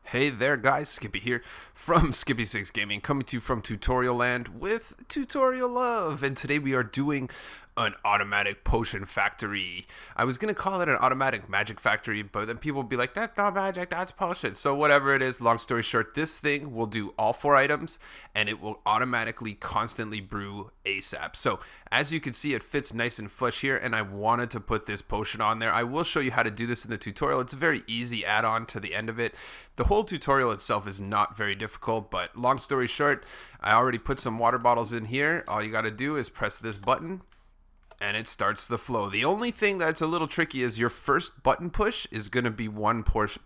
Hey there guys, Skippy here from Skippy6 Gaming, coming to you from Tutorial Land with tutorial love, and today we are doing an automatic potion factory. I was gonna call it an automatic magic factory, but then people would be like, that's not magic, that's potion. So whatever it is, long story short, this thing will do all 4 items and it will automatically constantly brew ASAP. So as you can see, it fits nice and flush here, and I wanted to put this potion on there. I will show you how to do this in the tutorial. It's a very easy add-on to the end of it. The whole tutorial itself is not very difficult, but long story short, I already put some water bottles in here. All you got to do is press this button and it starts the flow. The only thing that's a little tricky is your first button push is going to be one potion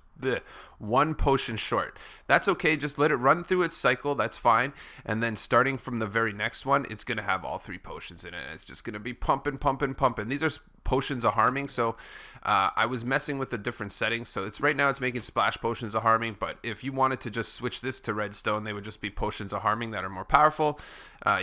short. That's okay, just let it run through its cycle, that's fine. And then starting from the very next one, it's going to have all 3 potions in it. And it's just going to be pumping. These are potions of harming, so I was messing with the different settings. So it's right now it's making splash potions of harming, but if you wanted to just switch this to redstone, they would just be potions of harming that are more powerful.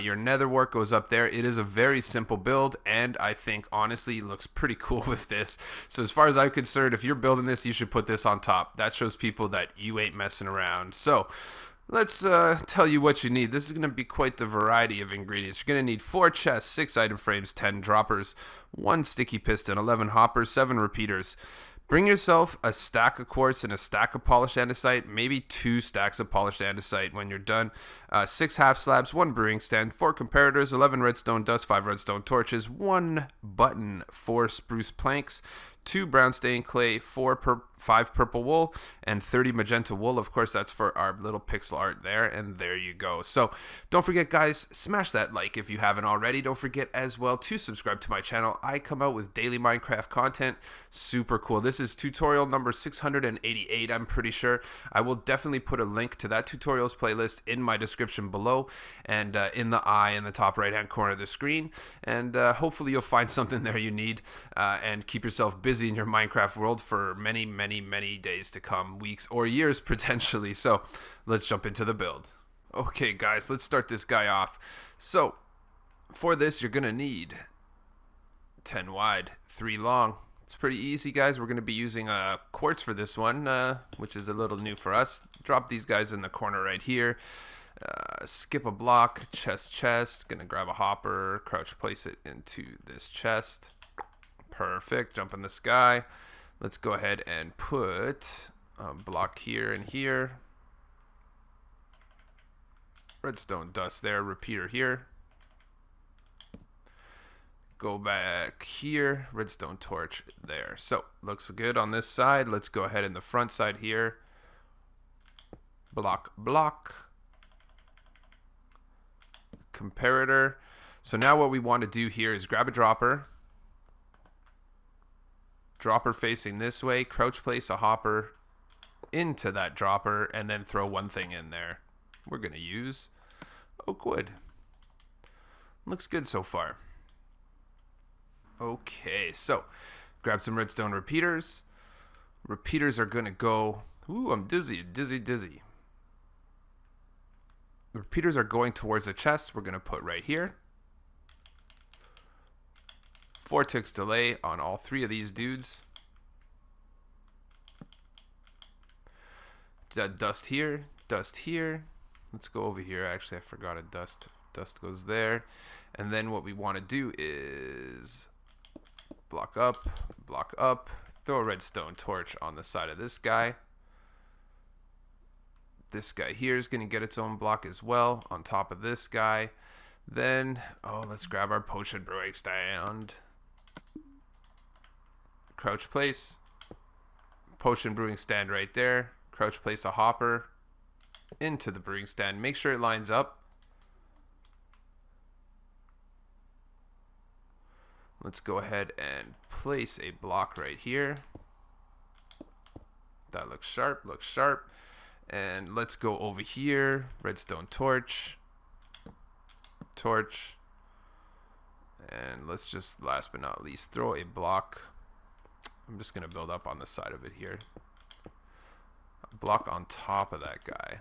Your nether wart goes up there. It is a very simple build, and I think honestly looks pretty cool with this. So as far as I'm concerned, if you're building this, you should put this on top. That shows people that you ain't messing around. So let's tell you what you need. This is going to be quite the variety of ingredients. You're going to need 4 chests, 6 item frames, 10 droppers, 1 sticky piston, 11 hoppers, 7 repeaters. Bring yourself a stack of quartz and a stack of polished andesite, maybe 2 stacks of polished andesite when you're done. 6 half slabs, 1 brewing stand, 4 comparators, 11 redstone dust, 5 redstone torches, 1 button, 4 spruce planks, 2 brown stained clay, 5 purple wool, and 30 magenta wool. Of course, that's for our little pixel art there, and there you go. So don't forget, guys, smash that like if you haven't already. Don't forget as well to subscribe to my channel. I come out with daily Minecraft content. Super cool. This is tutorial number 688, I'm pretty sure. I will definitely put a link to that tutorials playlist in my description below, and in the eye in the top right hand corner of the screen, and hopefully you'll find something there you need, and keep yourself busy in your Minecraft world for many days to come, weeks or years potentially. So let's jump into the build. Okay guys, let's start this guy off. So for this, you're gonna need 10 wide, 3 long. It's pretty easy, guys. We're gonna be using quartz for this one, which is a little new for us. Drop these guys in the corner right here. Skip a block, chest, gonna grab a hopper, crouch place it into this chest. Perfect. Jump in the sky. Let's go ahead and put a block here and here. Redstone dust there. Repeater here. Go back here. Redstone torch there. So looks good on this side. Let's go ahead in the front side here. Block. Comparator. So now what we want to do here is grab a dropper. Dropper facing this way, crouch place a hopper into that dropper, and then throw 1 thing in there. We're going to use oak wood. Looks good so far. Okay, so grab some redstone repeaters. Repeaters are going to go... Ooh, I'm dizzy. The repeaters are going towards the chest. We're going to put right here. 4 ticks delay on all 3 of these dudes. Dust here. Let's go over here. Actually, I forgot a dust. Dust goes there. And then what we want to do is block up. Throw a redstone torch on the side of this guy. This guy here is going to get its own block as well on top of this guy. Then, let's grab our potion brewing stand. Crouch place, potion brewing stand right there. Crouch place a hopper into the brewing stand. Make sure it lines up. Let's go ahead and place a block right here. That looks sharp. And let's go over here. Redstone torch. And let's just, last but not least, throw a block. I'm just going to build up on the side of it here. A block on top of that guy.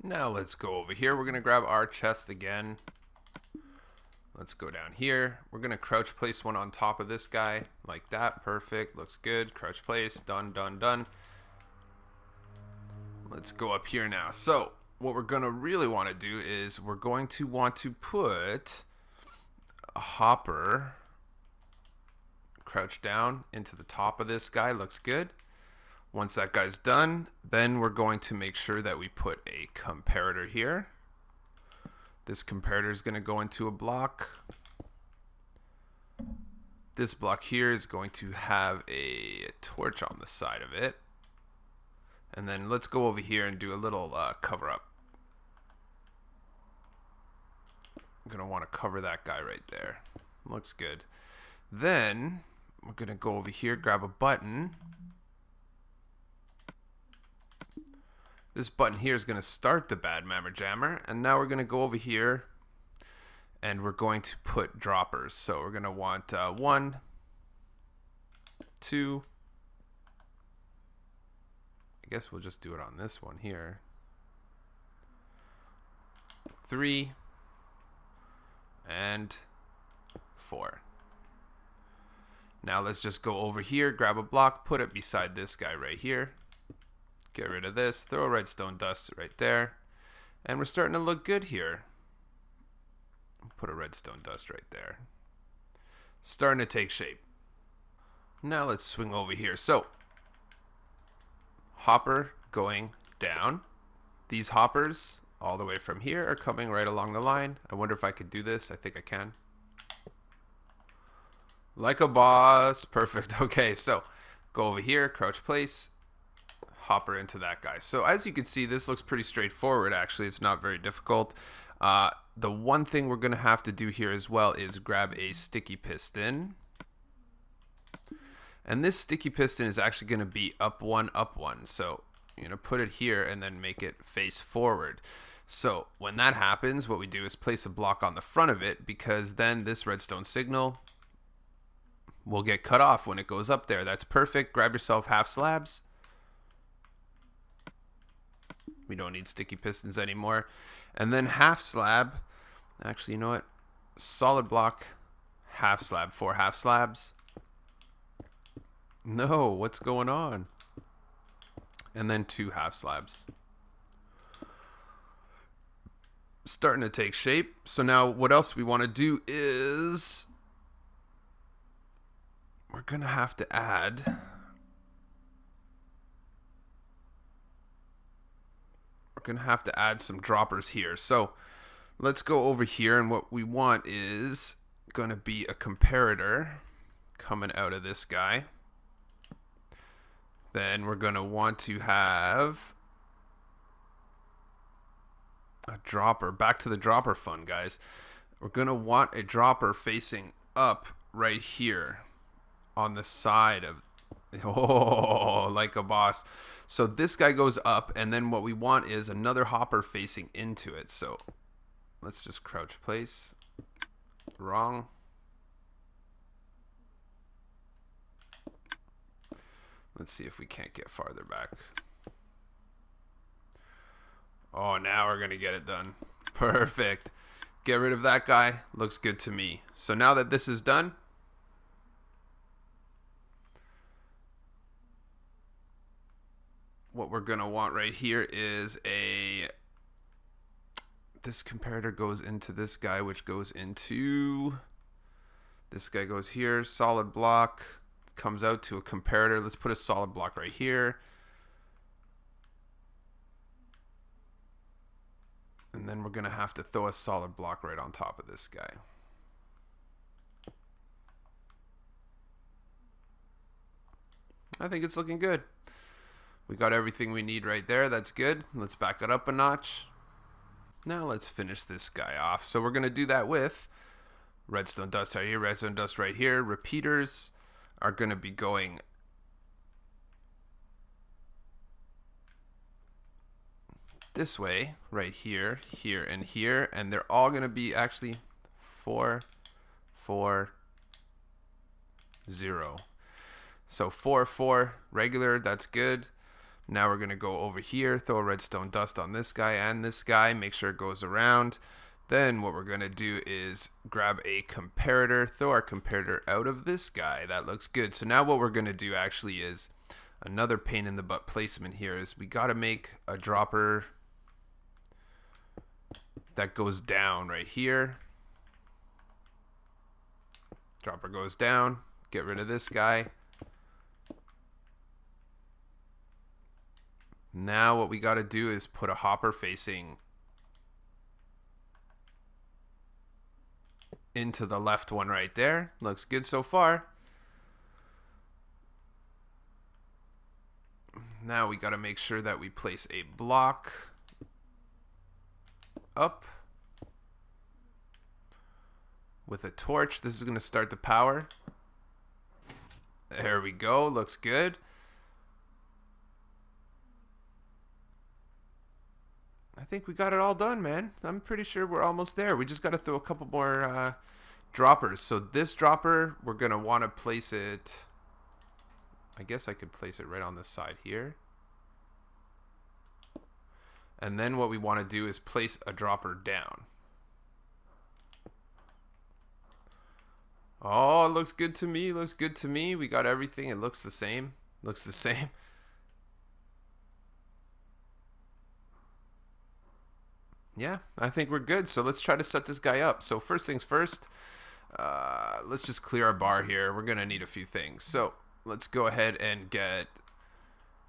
Now let's go over here. We're going to grab our chest again. Let's go down here. We're going to crouch place one on top of this guy like that. Perfect. Looks good. Crouch place. Done, done, done. Let's go up here now. So what we're going to really want to do is we're going to want to put a hopper, crouch down into the top of this guy. Looks good. Once that guy's done, then we're going to make sure that we put a comparator here. This comparator is going to go into a block. This block here is going to have a torch on the side of it. And then let's go over here and do a little cover up. I'm going to want to cover that guy right there. Looks good. Then we're going to go over here, grab a button. This button here is going to start the bad mammer jammer. And now we're going to go over here and we're going to put droppers. So we're going to want 1, 2. I guess we'll just do it on this one here. 3 and 4. Now let's just go over here, grab a block, put it beside this guy right here. Get rid of this, throw a redstone dust right there. And we're starting to look good here. Put a redstone dust right there. Starting to take shape. Now let's swing over here. So, hopper going down. These hoppers all the way from here are coming right along the line. I wonder if I could do this. I think I can. Like a boss. Perfect. Okay, so go over here, crouch place, hopper into that guy. So as you can see, this looks pretty straightforward. Actually, it's not very difficult. The one thing we're going to have to do here as well is grab a sticky piston. And this sticky piston is actually going to be up one, up one. So you're going to put it here and then make it face forward. So when that happens, what we do is place a block on the front of it, because then this redstone signal will get cut off when it goes up there. That's perfect. Grab yourself half slabs. We don't need sticky pistons anymore. And then half slab. Actually, you know what? Solid block, half slab, 4 half slabs. No, what's going on? And then 2 half slabs. Starting to take shape. So now what else we want to do is we're going to have to add some droppers here. So let's go over here, and what we want is going to be a comparator coming out of this guy. Then we're going to want to have a dropper. Back to the dropper fun, guys. We're going to want a dropper facing up right here on the side of, oh, like a boss. So this guy goes up, and then what we want is another hopper facing into it. So let's just crouch place. Wrong. Let's see if we can't get farther back. Oh, now we're going to get it done. Perfect. Get rid of that guy. Looks good to me. So now that this is done, what we're going to want right here is this comparator goes into this guy, which goes into, this guy goes here, solid block, comes out to a comparator. Let's put a solid block right here. And then we're going to have to throw a solid block right on top of this guy. I think it's looking good. We got everything we need right there. That's good. Let's back it up a notch. Now let's finish this guy off. So we're going to do that with redstone dust right here, redstone dust right here. Repeaters are going to be going this way, right here, here, and here. And they're all going to be actually 4, 4, 0. So 4, 4, regular, that's good. Now we're going to go over here, throw a redstone dust on this guy and this guy, make sure it goes around. Then what we're going to do is grab a comparator, throw our comparator out of this guy. That looks good. So now what we're going to do actually is another pain in the butt placement here is we got to make a dropper that goes down right here. Dropper goes down. Get rid of this guy. Now what we got to do is put a hopper facing into the left one right there. Looks good so far. Now we got to make sure that we place a block up with a torch. This is going to start the power. There we go. Looks good. I think we got it all done, man. I'm pretty sure we're almost there. We just got to throw a couple more droppers. So this dropper, we're going to want to place it. I guess I could place it right on the side here. And then what we want to do is place a dropper down. Oh, it looks good to me. Looks good to me. We got everything. It looks the same. Looks the same. Yeah, I think we're good. So let's try to set this guy up. So first things first, let's just clear our bar here. We're going to need a few things. So let's go ahead and get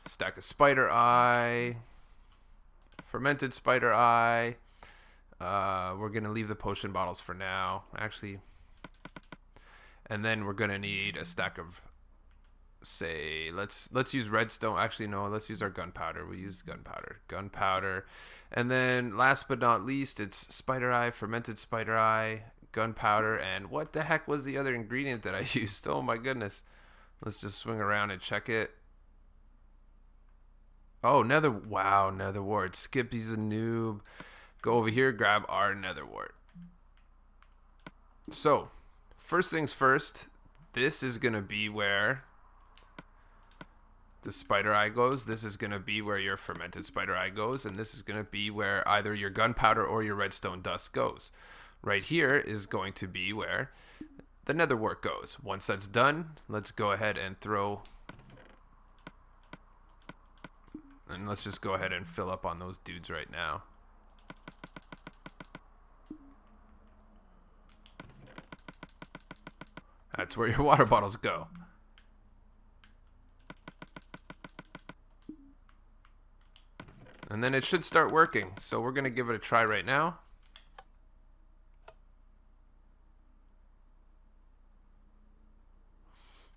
a stack of spider eye, fermented spider eye. We're going to leave the potion bottles for now. Actually, and then we're going to need a stack of, say, let's use redstone. Actually, no, let's use our gunpowder. We use gunpowder. And then last but not least, it's spider eye, fermented spider eye, gunpowder, and what the heck was the other ingredient that I used? Oh my goodness. Let's just swing around and check it. Oh, wow, nether wart. Skippy's a noob. Go over here, grab our nether wart. So first things first, this is going to be where the spider eye goes. This is going to be where your fermented spider eye goes. And this is going to be where either your gunpowder or your redstone dust goes. Right here is going to be where the nether wart goes. Once that's done, let's go ahead and throw. And let's just go ahead and fill up on those dudes right now. That's where your water bottles go. And then it should start working. So we're going to give it a try right now.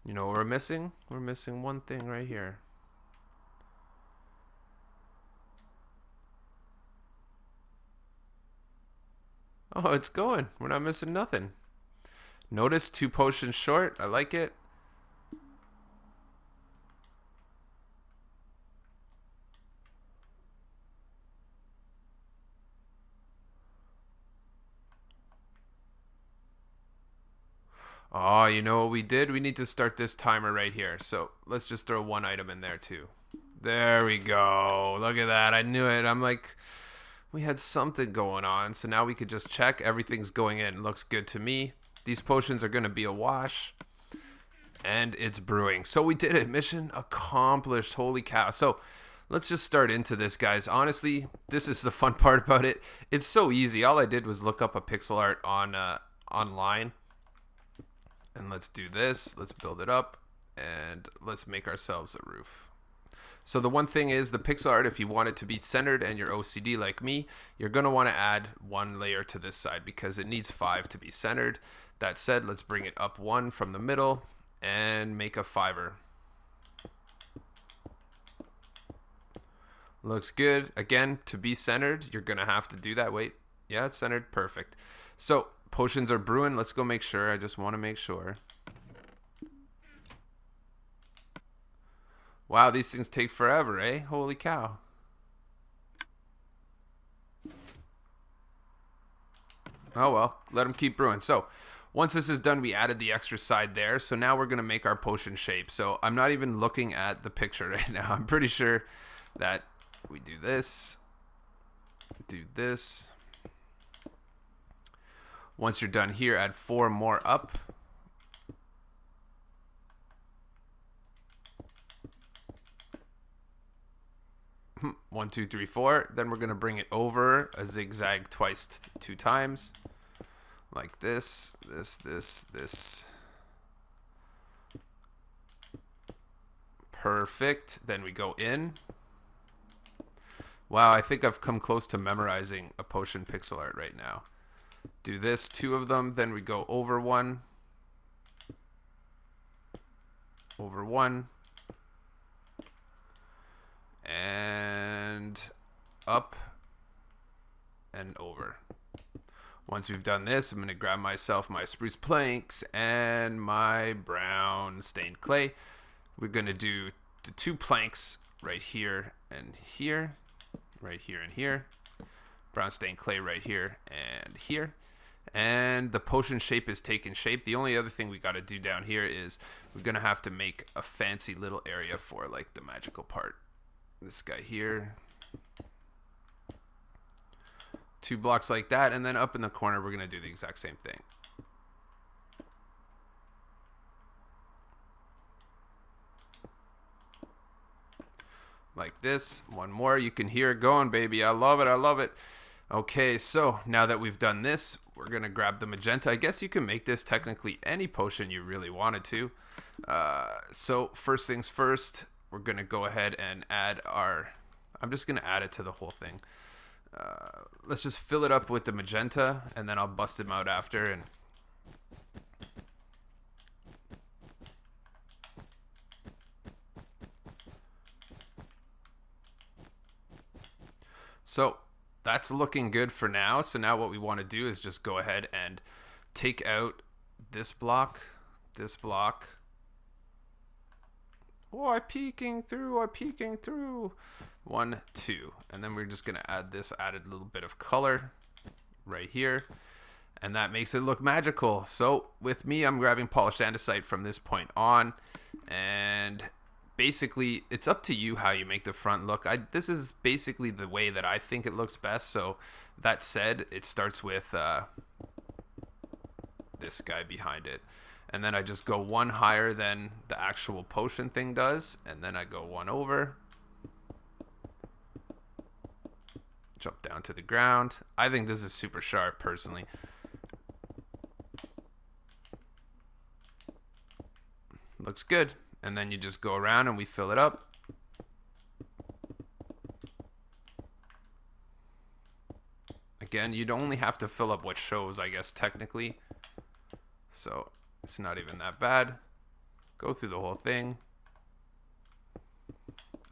You know what we're missing? We're missing one thing right here. Oh, it's going. We're not missing nothing. Notice 2 potions short. I like it. Oh, you know what we did? We need to start this timer right here. So let's just throw 1 item in there too. There we go. Look at that. I knew it. I'm like, we had something going on. So now we could just check. Everything's going in. Looks good to me. These potions are going to be a wash. And it's brewing. So we did it. Mission accomplished. Holy cow. So let's just start into this, guys. Honestly, this is the fun part about it. It's so easy. All I did was look up a pixel art on online. And let's do this. Let's build it up. And let's make ourselves a roof. So the one thing is the pixel art, if you want it to be centered and you're OCD like me, you're going to want to add 1 layer to this side because it needs 5 to be centered. That said, let's bring it up 1 from the middle and make a 5er. Looks good. Again, to be centered, you're going to have to do that. Wait. Yeah, it's centered. Perfect. So potions are brewing. Let's go make sure. I just want to make sure. Wow, these things take forever, eh? Holy cow. Oh well, let them keep brewing. So Once this is done, we added the extra side there. So now we're going to make our potion shape. So I'm not even looking at the picture right now. I'm pretty sure that we do this. Do this. Once you're done here, add 4 more up. One, two, three, four. Then we're going to bring it over a zigzag twice, 2 times. Like this, this. Perfect. Then we go in. Wow, I think I've come close to memorizing a potion pixel art right now. Do this, 2 of them, then we go over 1. Over 1. And up and over. Once we've done this, I'm going to grab myself my spruce planks and my brown stained clay. We're going to do the 2 planks right here and here. Right here and here. Brown stained clay right here and here. And the potion shape is taking shape. The only other thing we got to do down here is we're going to have to make a fancy little area for like the magical part. This guy here. 2 blocks like that. And then up in the corner, we're going to do the exact same thing. Like this. 1 more. You can hear it going, baby. I love it. I love it. Okay, so now that we've done this, we're going to grab the magenta. I guess you can make this technically any potion you really wanted to. So first things first, we're going to go ahead and add our... I'm just going to add it to the whole thing. Let's just fill it up with the magenta, and then I'll bust them out after. And so that's looking good for now. So now what we want to do is just go ahead and take out this block, this block. Oh, I'm peeking through. 1, 2. And then we're just going to add this added little bit of color right here. And that makes it look magical. So with me, I'm grabbing polished andesite from this point on. And basically, it's up to you how you make the front look. This is basically the way that I think it looks best. So that said, it starts with this guy behind it. And then I just go 1 higher than the actual potion thing does. And then I go 1 over. Jump down to the ground. I think this is super sharp, personally. Looks good. And then you just go around and we fill it up. Again, you'd only have to fill up what shows, I guess, technically. So it's not even that bad. Go through the whole thing.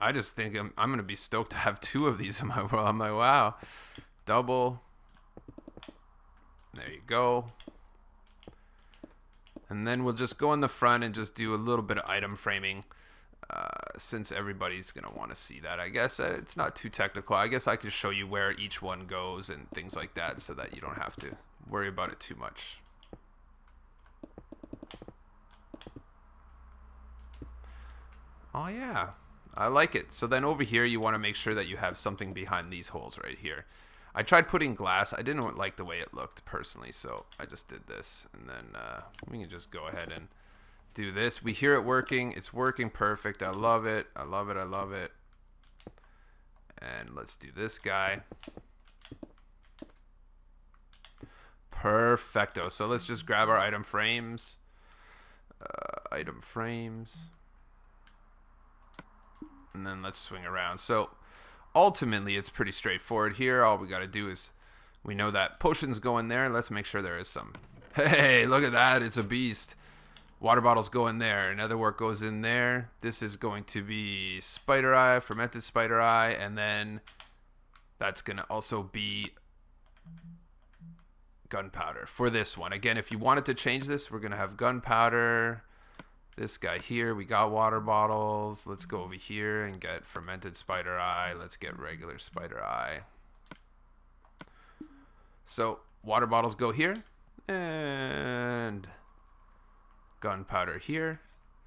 I just think I'm going to be stoked to have 2 of these in my world. I'm like, wow. Double. There you go. And then we'll just go in the front and just do a little bit of item framing. Since everybody's going to want to see that. I guess it's not too technical. I guess I could show you where each one goes and things like that so that you don't have to worry about it too much. Oh yeah, I like it. So then over here you want to make sure that you have something behind these holes right here. I tried putting glass. I didn't like the way it looked personally, so I just did this. And then we can just go ahead and do this. We hear it working. It's working perfect. I love it. I love it. I love it. And let's do this guy. Perfecto. So let's just grab our item frames. And then let's swing around. So ultimately it's pretty straightforward here. All we got to do is, we know that potions go in there. Let's make sure there is some. Hey, look at that. It's a beast. Water bottles go in there. Another work goes in there. This is going to be spider eye, fermented spider eye. And then that's going to also be gunpowder for this one. Again, if you wanted to change this, we're going to have gunpowder. This guy here, we got water bottles. Let's go over here and get fermented spider eye. Let's get regular spider eye. So water bottles go here, And gunpowder here.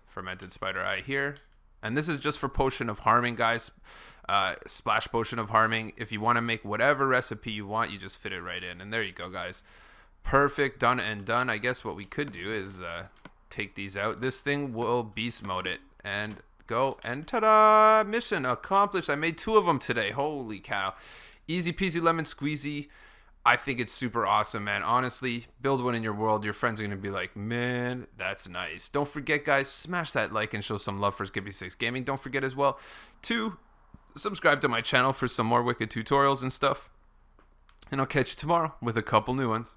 Fermented spider eye here. And this is just for potion of harming, guys. Splash potion of harming. If you want to make whatever recipe you want, you just fit it right in. And there you go, guys. Perfect. Done and done. I guess what we could do is take these out. This thing will beast mode it. And go. And ta-da! Mission accomplished. I made 2 of them today. Holy cow. Easy peasy lemon squeezy. I think it's super awesome, man. Honestly, build one in your world. Your friends are going to be like, man, that's nice. Don't forget, guys, smash that like and show some love for Skippy6 Gaming. Don't forget as well to subscribe to my channel for some more wicked tutorials and stuff. And I'll catch you tomorrow with a couple new ones.